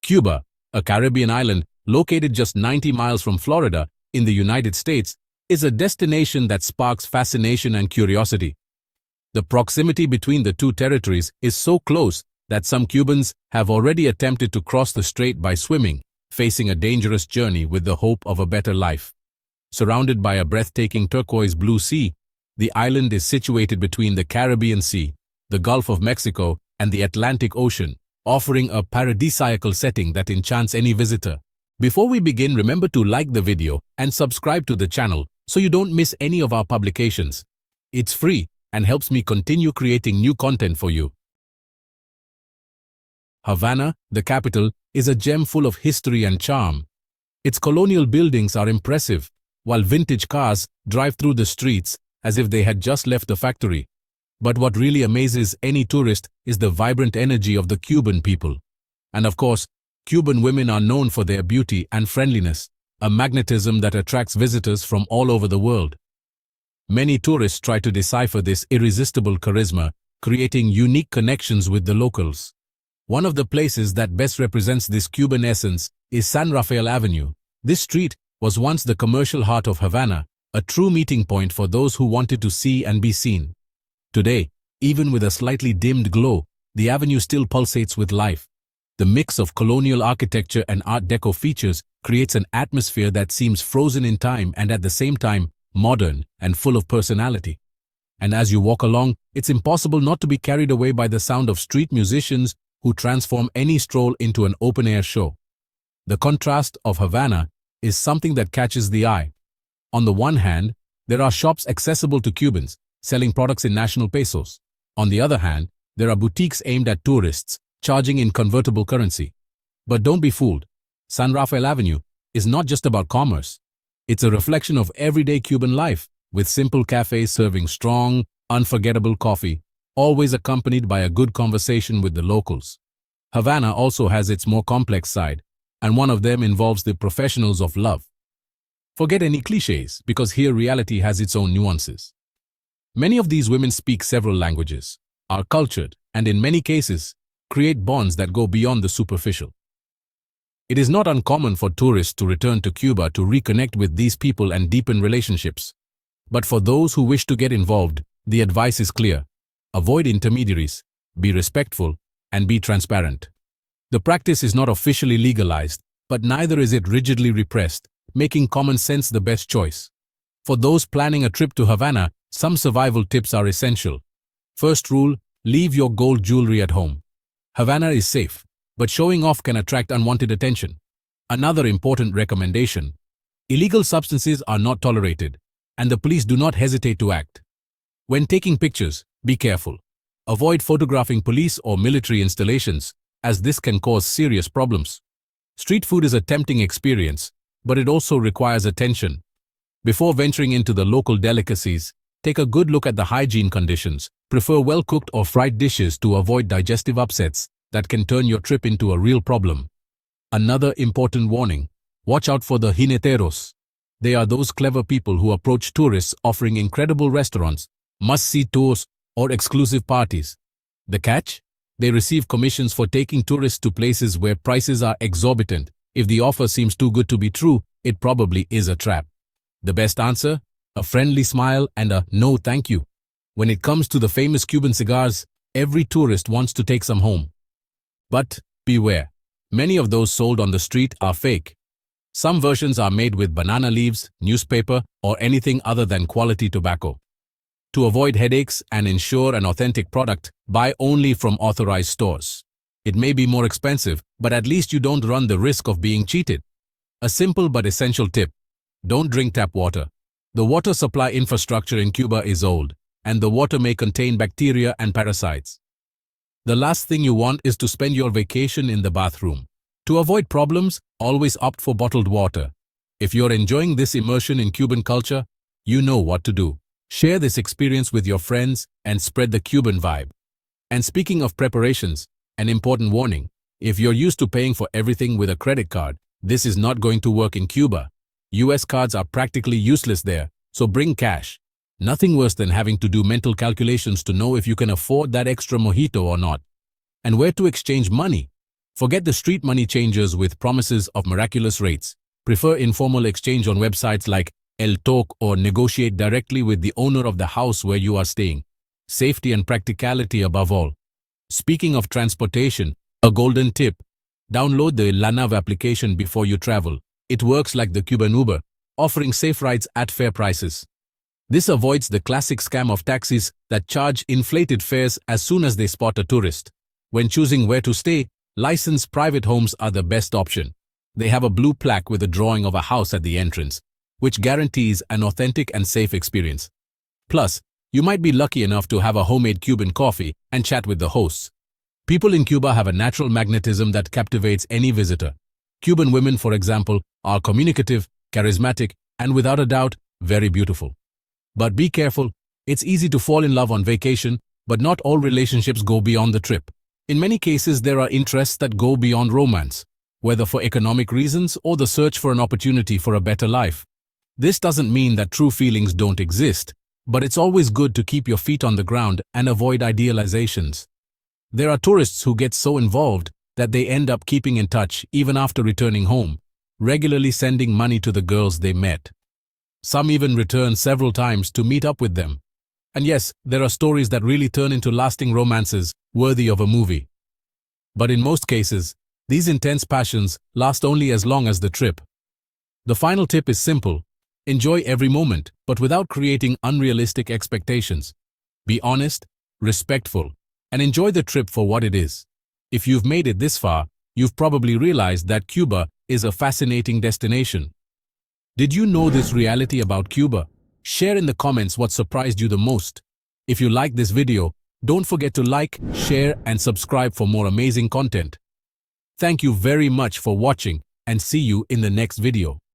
Cuba, a Caribbean island located just 90 miles from Florida in the United States, is a destination that sparks fascination and curiosity. The proximity between the two territories is so close that some Cubans have already attempted to cross the strait by swimming, facing a dangerous journey with the hope of a better life. Surrounded by a breathtaking turquoise blue sea, the island is situated between the Caribbean Sea, the Gulf of Mexico, and the Atlantic Ocean, offering a paradisiacal setting that enchants any visitor. Before we begin, remember to like the video and subscribe to the channel so you don't miss any of our publications. It's free and helps me continue creating new content for you. Havana, the capital, is a gem full of history and charm. Its colonial buildings are impressive, while vintage cars drive through the streets as if they had just left the factory. But what really amazes any tourist is the vibrant energy of the Cuban people. And of course, Cuban women are known for their beauty and friendliness, a magnetism that attracts visitors from all over the world. Many tourists try to decipher this irresistible charisma, creating unique connections with the locals. One of the places that best represents this Cuban essence is San Rafael Avenue. This street was once the commercial heart of Havana, a true meeting point for those who wanted to see and be seen. Today, even with a slightly dimmed glow, the avenue still pulsates with life. The mix of colonial architecture and Art Deco features creates an atmosphere that seems frozen in time and at the same time modern and full of personality. And as you walk along, it's impossible not to be carried away by the sound of street musicians who transform any stroll into an open-air show. The contrast of Havana is something that catches the eye. On the one hand, there are shops accessible to Cubans, selling products in national pesos. On the other hand, there are boutiques aimed at tourists, charging in convertible currency. But don't be fooled. San Rafael Avenue is not just about commerce. It's a reflection of everyday Cuban life, with simple cafes serving strong, unforgettable coffee, always accompanied by a good conversation with the locals. Havana also has its more complex side, and one of them involves the professionals of love. Forget any cliches, because here reality has its own nuances. Many of these women speak several languages, are cultured, and in many cases, create bonds that go beyond the superficial. It is not uncommon for tourists to return to Cuba to reconnect with these people and deepen relationships. But for those who wish to get involved, the advice is clear. Avoid intermediaries, be respectful, and be transparent. The practice is not officially legalized, but neither is it rigidly repressed, making common sense the best choice. For those planning a trip to Havana, some survival tips are essential. First rule, leave your gold jewelry at home. Havana is safe, but showing off can attract unwanted attention. Another important recommendation: illegal substances are not tolerated, and the police do not hesitate to act. When taking pictures, be careful. Avoid photographing police or military installations, as this can cause serious problems. Street food is a tempting experience, but it also requires attention. Before venturing into the local delicacies, take a good look at the hygiene conditions. Prefer well-cooked or fried dishes to avoid digestive upsets that can turn your trip into a real problem. Another important warning: watch out for the jineteros. They are those clever people who approach tourists offering incredible restaurants, must-see tours, or exclusive parties. The catch? They receive commissions for taking tourists to places where prices are exorbitant. If the offer seems too good to be true, it probably is a trap. The best answer? A friendly smile and a no thank you. When it comes to the famous Cuban cigars, every tourist wants to take some home. But beware, many of those sold on the street are fake. Some versions are made with banana leaves, newspaper, or anything other than quality tobacco. To avoid headaches and ensure an authentic product, buy only from authorized stores. It may be more expensive, but at least you don't run the risk of being cheated. A simple but essential tip: don't drink tap water. The water supply infrastructure in Cuba is old, and the water may contain bacteria and parasites. The last thing you want is to spend your vacation in the bathroom. To avoid problems, always opt for bottled water. If you're enjoying this immersion in Cuban culture, you know what to do. Share this experience with your friends and spread the Cuban vibe. And speaking of preparations, an important warning: if you're used to paying for everything with a credit card, this is not going to work in Cuba. US cards are practically useless there, so bring cash. Nothing worse than having to do mental calculations to know if you can afford that extra mojito or not. And where to exchange money? Forget the street money changers with promises of miraculous rates. Prefer informal exchange on websites like El Toque or negotiate directly with the owner of the house where you are staying. Safety and practicality above all. Speaking of transportation, a golden tip: download the Nave application before you travel. It works like the Cuban Uber, offering safe rides at fair prices. This avoids the classic scam of taxis that charge inflated fares as soon as they spot a tourist. When choosing where to stay, licensed private homes are the best option. They have a blue plaque with a drawing of a house at the entrance, which guarantees an authentic and safe experience. Plus, you might be lucky enough to have a homemade Cuban coffee and chat with the hosts. People in Cuba have a natural magnetism that captivates any visitor. Cuban women, for example, are communicative, charismatic, and without a doubt, very beautiful. But be careful, it's easy to fall in love on vacation, but not all relationships go beyond the trip. In many cases, there are interests that go beyond romance, whether for economic reasons or the search for an opportunity for a better life. This doesn't mean that true feelings don't exist, but it's always good to keep your feet on the ground and avoid idealizations. There are tourists who get so involved that they end up keeping in touch even after returning home, regularly sending money to the girls they met. Some even return several times to meet up with them. And yes, there are stories that really turn into lasting romances worthy of a movie. But in most cases, these intense passions last only as long as the trip. The final tip is simple: enjoy every moment, but without creating unrealistic expectations. Be honest, respectful, and enjoy the trip for what it is. If you've made it this far, you've probably realized that Cuba is a fascinating destination. Did you know this reality about Cuba? Share in the comments what surprised you the most. If you like this video, don't forget to like, share, and subscribe for more amazing content. Thank you very much for watching, and see you in the next video.